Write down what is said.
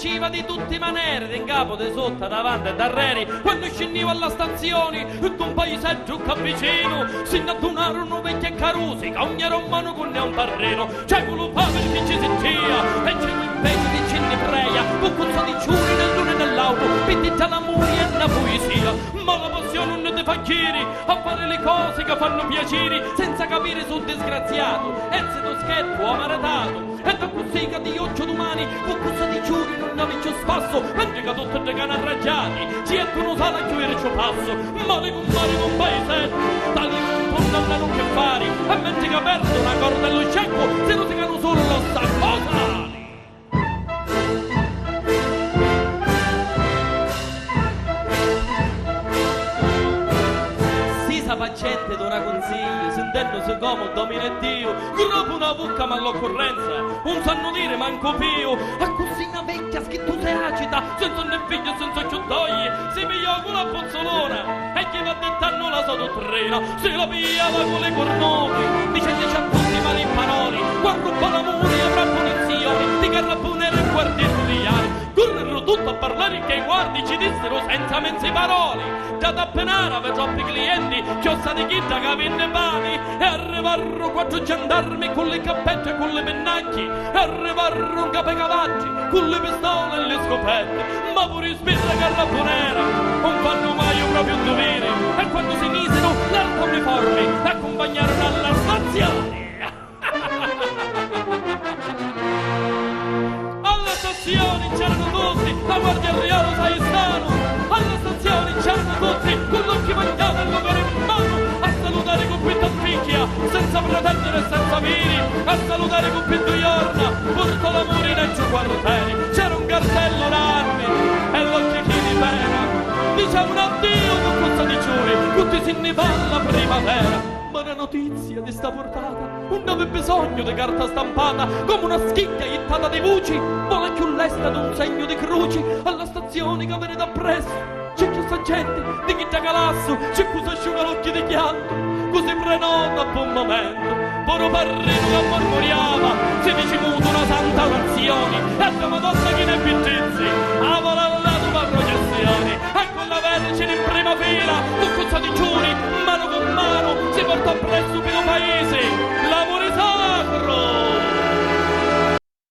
faceva di tutte manere, in capo, di sotto, davanti e darreri. Quando scendiva alla stazione, d'un paesaggio che vicino, si innadunarono vecchie carusi, che ogni romano con un terreno. C'è quello povero che ci sentia, e c'è quel pezzo di cinni preia, con cozzo di ciuri nel lune dell'auto, pintiggia l'amore e la poesia. Ma la passione non ti fa chieri a fare le cose che fanno piacere, senza capire sul disgraziato, e se lo scherzo amaratato. E da così che di oggi domani, con cosa di giuri non avete spasso, anche che tutte le canne arraggiati, ci ettono sala a chiudere il passo. Male con paesetto, tali non hanno che fare, e mentre che perdo una corda dello scecco, se non si cano solo lo stacco. Gente d'ora consiglio, sentendosi come domina Dio, gruppo una bucca ma all'occorrenza, un sanno dire manco pio, a così una vecchia scritto se agita, senza né figlio, senza ciuttoglie, si pigliò con la pozzolona, e chi va dettando la sua dottrina, se la pigliava con le cornoni, dicendo a tutti i mali paroli, quando fa l'amore avrà punizioni, di carrapunere e guardigliari. Correro tutto a parlare che i guardi ci dissero senza mezze parole. Già da penara per troppi clienti, chiossa di chita che vende pani, e arrivarono quattro gendarmi con le cappette e con le pennacchi, e arrivarono un cavalli con le pistole e le scopette. Ma pure i spirri carraponera non fanno mai un proprio dovere, e quando si misero l'arco uniformi accompagnarono alla stazione. C'erano tutti, la guardia reale Saestano, alla stazione c'erano tutti, con l'occhio mangiato e l'opera in mano, a salutare con quinta spicchia, senza pretendere e senza vini, a salutare con quinto giorno, porto l'amore in eccio quartieri, c'era un cartello d'armi, e l'occhio chi di pena, diciamo un addio con questo di giuri, tutti si ne va alla primavera. Ma la notizia di sta portata non aveva bisogno di carta stampata, come una schicca ittata di voci, vola più lesta d'un segno di croci, alla stazione che viene da presso. C'è questa gente di chi da calasso, c'è chi si asciuga l'occhio di chianto, così prenota a buon momento. Poro parrino che mormoriava, si dice muto una santa nazione,